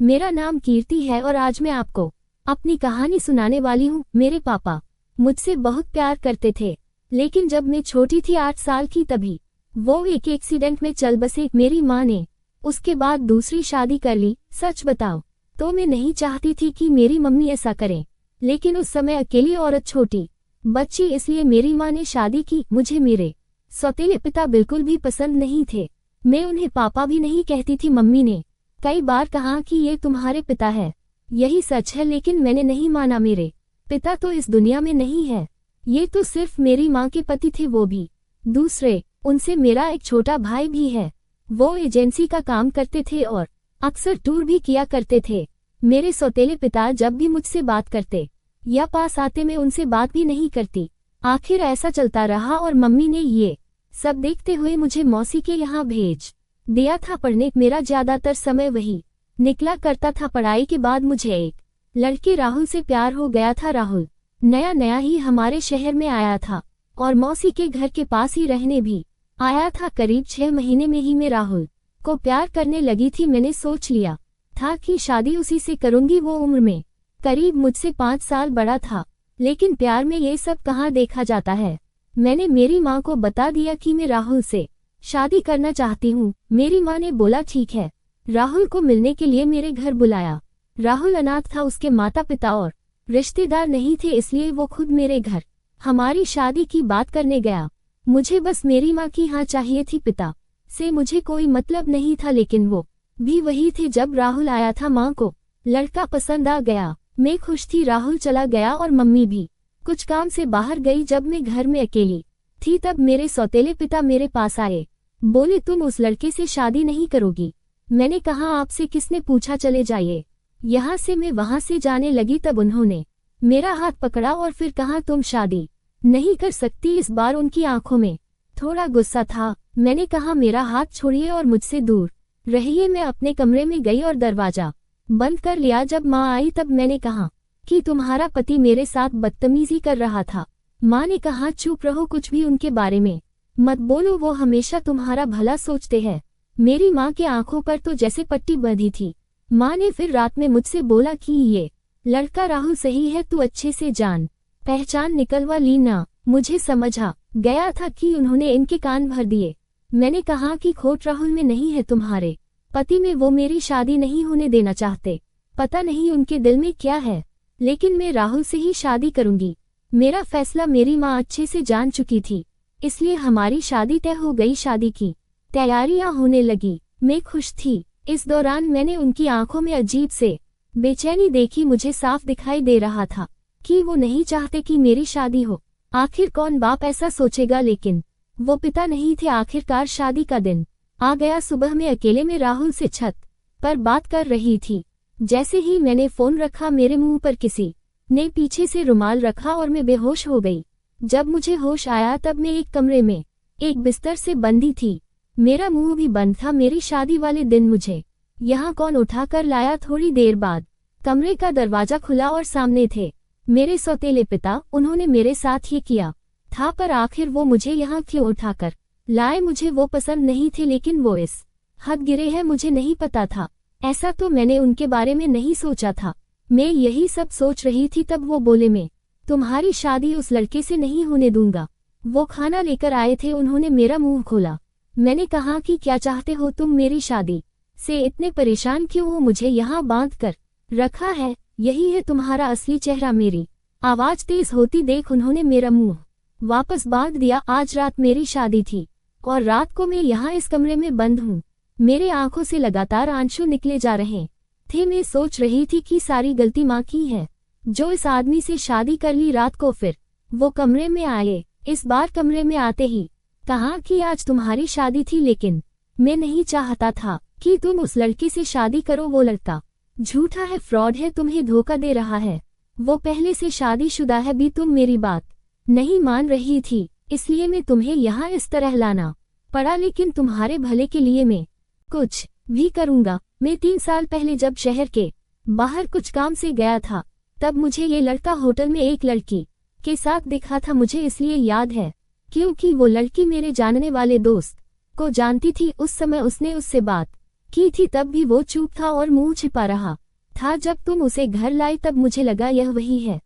मेरा नाम कीर्ति है और आज मैं आपको अपनी कहानी सुनाने वाली हूँ। मेरे पापा मुझसे बहुत प्यार करते थे, लेकिन जब मैं छोटी थी 8 साल की तभी वो एक एक्सीडेंट में चल बसे। मेरी माँ ने उसके बाद दूसरी शादी कर ली। सच बताओ तो मैं नहीं चाहती थी कि मेरी मम्मी ऐसा करें, लेकिन उस समय अकेली औरत, छोटी बच्ची, इसलिए मेरी माँ ने शादी की। मुझे मेरे सौतेले पिता बिल्कुल भी पसंद नहीं थे। मैं उन्हें पापा भी नहीं कहती थी। मम्मी ने कई बार कहा कि ये तुम्हारे पिता है, यही सच है, लेकिन मैंने नहीं माना। मेरे पिता तो इस दुनिया में नहीं है, ये तो सिर्फ मेरी माँ के पति थे, वो भी दूसरे। उनसे मेरा एक छोटा भाई भी है। वो एजेंसी का काम करते थे और अक्सर टूर भी किया करते थे। मेरे सौतेले पिता जब भी मुझसे बात करते या पास आते, मैं उनसे बात भी नहीं करती। आखिर ऐसा चलता रहा और मम्मी ने ये सब देखते हुए मुझे मौसी के यहाँ भेज दिया था पढ़ने। मेरा ज्यादातर समय वही निकला करता था। पढ़ाई के बाद मुझे एक लड़के राहुल से प्यार हो गया था। राहुल नया नया ही हमारे शहर में आया था और मौसी के घर के पास ही रहने भी आया था। करीब 6 महीने में ही मैं राहुल को प्यार करने लगी थी। मैंने सोच लिया था कि शादी उसी से करूंगी। वो उम्र में करीब मुझसे 5 साल बड़ा था, लेकिन प्यार में ये सब कहाँ देखा जाता है। मैंने मेरी माँ को बता दिया कि मैं राहुल से शादी करना चाहती हूँ। मेरी माँ ने बोला ठीक है। राहुल को मिलने के लिए मेरे घर बुलाया। राहुल अनाथ था, उसके माता पिता और रिश्तेदार नहीं थे, इसलिए वो खुद मेरे घर हमारी शादी की बात करने गया। मुझे बस मेरी माँ की हाँ चाहिए थी, पिता से मुझे कोई मतलब नहीं था, लेकिन वो भी वही थे। जब राहुल आया था, माँ को लड़का पसंद आ गया। मैं खुश थी। राहुल चला गया और मम्मी भी कुछ काम से बाहर गई। जब मैं घर में अकेली थी तब मेरे सौतेले पिता मेरे पास आए। बोले तुम उस लड़के से शादी नहीं करोगी। मैंने कहा आपसे किसने पूछा, चले जाइए यहाँ से। मैं वहाँ से जाने लगी तब उन्होंने मेरा हाथ पकड़ा और फिर कहा तुम शादी नहीं कर सकती। इस बार उनकी आंखों में थोड़ा गुस्सा था। मैंने कहा मेरा हाथ छोड़िए और मुझसे दूर रहिए। मैं अपने कमरे में गई और दरवाजा बंद कर लिया। जब माँ आई तब मैंने कहा कि तुम्हारा पति मेरे साथ बदतमीजी कर रहा था। माँ ने कहा चुप रहो, कुछ भी उनके बारे में मत बोलो, वो हमेशा तुम्हारा भला सोचते हैं। मेरी माँ के आंखों पर तो जैसे पट्टी बंधी थी। माँ ने फिर रात में मुझसे बोला कि ये लड़का राहुल सही है, तू अच्छे से जान पहचान निकलवा ली ना। मुझे समझा गया था कि उन्होंने इनके कान भर दिए। मैंने कहा कि खोट राहुल में नहीं है, तुम्हारे पति में। वो मेरी शादी नहीं होने देना चाहते। पता नहीं उनके दिल में क्या है, लेकिन मैं राहुल से ही शादी करूंगी। मेरा फैसला मेरी माँ अच्छे से जान चुकी थी, इसलिए हमारी शादी तय हो गई। शादी की तैयारियां होने लगी। मैं खुश थी। इस दौरान मैंने उनकी आंखों में अजीब से बेचैनी देखी। मुझे साफ दिखाई दे रहा था कि वो नहीं चाहते कि मेरी शादी हो। आखिर कौन बाप ऐसा सोचेगा, लेकिन वो पिता नहीं थे। आखिरकार शादी का दिन आ गया। सुबह में अकेले में राहुल से छत पर बात कर रही थी। जैसे ही मैंने फोन रखा, मेरे मुंह पर किसी ने पीछे से रुमाल रखा और मैं बेहोश हो गई। जब मुझे होश आया तब मैं एक कमरे में एक बिस्तर से बंधी थी। मेरा मुंह भी बंद था। मेरी शादी वाले दिन मुझे यहाँ कौन उठा कर लाया। थोड़ी देर बाद कमरे का दरवाजा खुला और सामने थे मेरे सौतेले पिता। उन्होंने मेरे साथ ये किया था, पर आखिर वो मुझे यहाँ क्यों उठाकर लाए। मुझे वो पसंद नहीं थे, लेकिन वो इस हद गिरे हैं मुझे नहीं पता था। ऐसा तो मैंने उनके बारे में नहीं सोचा था। मैं यही सब सोच रही थी तब वो बोले मैं तुम्हारी शादी उस लड़के से नहीं होने दूंगा। वो खाना लेकर आए थे। उन्होंने मेरा मुंह खोला। मैंने कहा कि क्या चाहते हो तुम, मेरी शादी से इतने परेशान क्यों हो, मुझे यहाँ बांध कर रखा है, यही है तुम्हारा असली चेहरा। मेरी आवाज तेज होती देख उन्होंने मेरा मुंह वापस बांध दिया। आज रात मेरी शादी थी और रात को मैं यहाँ इस कमरे में बंद हूँ। मेरे आंखों से लगातार आंसू निकले जा रहे थे। मैं सोच रही थी कि सारी गलती माँ की है, जो इस आदमी से शादी कर ली। रात को फिर वो कमरे में आए। इस बार कमरे में आते ही कहा कि आज तुम्हारी शादी थी, लेकिन मैं नहीं चाहता था कि तुम उस लड़के से शादी करो। वो लड़का झूठा है, फ्रॉड है, तुम्हें धोखा दे रहा है। वो पहले से शादीशुदा है भी। तुम मेरी बात नहीं मान रही थी, इसलिए मैं तुम्हें यहाँ इस तरह लाना पड़ा, लेकिन तुम्हारे भले के लिए मैं कुछ भी करूँगा। मैं 3 साल पहले जब शहर के बाहर कुछ काम से गया था, तब मुझे ये लड़का होटल में एक लड़की के साथ दिखा था। मुझे इसलिए याद है क्योंकि वो लड़की मेरे जानने वाले दोस्त को जानती थी। उस समय उसने उससे बात की थी तब भी वो चुप था और मुंह छिपा रहा था। जब तुम उसे घर लाई तब मुझे लगा यह वही है,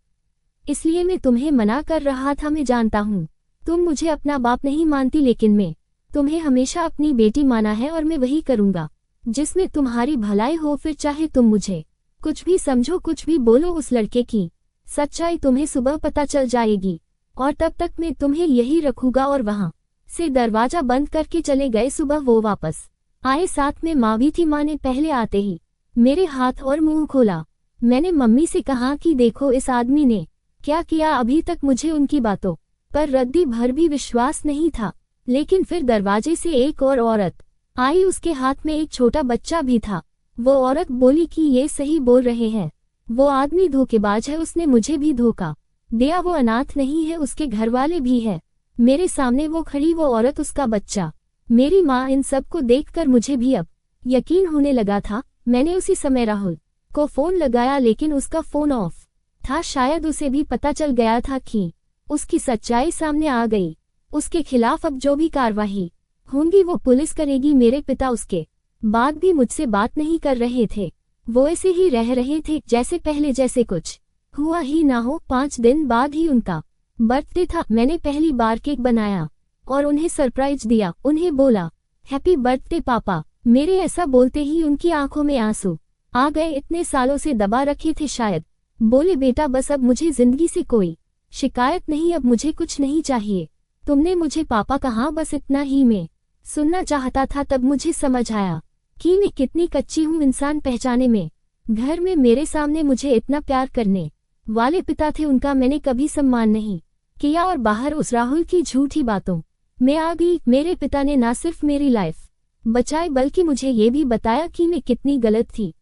इसलिए मैं तुम्हें मना कर रहा था। मैं जानता हूँ तुम मुझे अपना बाप नहीं मानती, लेकिन मैं तुम्हें हमेशा अपनी बेटी माना है और मैं वही करूँगा जिसमें तुम्हारी भलाई हो। फिर चाहे तुम मुझे कुछ भी समझो, कुछ भी बोलो, उस लड़के की सच्चाई तुम्हें सुबह पता चल जाएगी और तब तक मैं तुम्हें यही रखूंगा। और वहां से दरवाजा बंद करके चले गए। सुबह वो वापस आए, साथ में माँ भी थी। माँ ने पहले आते ही मेरे हाथ और मुंह खोला। मैंने मम्मी से कहा कि देखो इस आदमी ने क्या किया। अभी तक मुझे उनकी बातों पर रद्दी भर भी विश्वास नहीं था, लेकिन फिर दरवाजे से एक और औरत आई, उसके हाथ में एक छोटा बच्चा भी था। वो औरत बोली कि ये सही बोल रहे हैं, वो आदमी धोखेबाज है, उसने मुझे भी धोखा दिया। वो अनाथ नहीं है, उसके घर वाले भी है। मेरे सामने वो खड़ी वो औरत, उसका बच्चा, मेरी माँ। इन सब को देखकर मुझे भी अब यकीन होने लगा था। मैंने उसी समय राहुल को फोन लगाया, लेकिन उसका फोन ऑफ था। शायद उसे भी पता चल गया था कि उसकी सच्चाई सामने आ गई। उसके खिलाफ अब जो भी कार्रवाई होंगी वो पुलिस करेगी। मेरे पिता उसके बाद भी मुझसे बात नहीं कर रहे थे, वो ऐसे ही रह रहे थे जैसे पहले, जैसे कुछ हुआ ही ना हो। 5 दिन बाद ही उनका बर्थडे था। मैंने पहली बार केक बनाया और उन्हें सरप्राइज दिया। उन्हें बोला हैप्पी बर्थडे पापा। मेरे ऐसा बोलते ही उनकी आंखों में आंसू आ गए। इतने सालों से दबा रखे थे शायद। बोले बेटा बस अब मुझे जिंदगी से कोई शिकायत नहीं, अब मुझे कुछ नहीं चाहिए। तुमने मुझे पापा कहा, बस इतना ही मैं सुनना चाहता था। तब मुझे समझ आया कि मैं कितनी कच्ची हूँ इंसान पहचाने में। घर में मेरे सामने मुझे इतना प्यार करने वाले पिता थे, उनका मैंने कभी सम्मान नहीं किया। और बाहर उस राहुल की झूठी बातों में आ गई। मेरे पिता ने ना सिर्फ मेरी लाइफ बचाई, बल्कि मुझे ये भी बताया कि मैं कितनी गलत थी।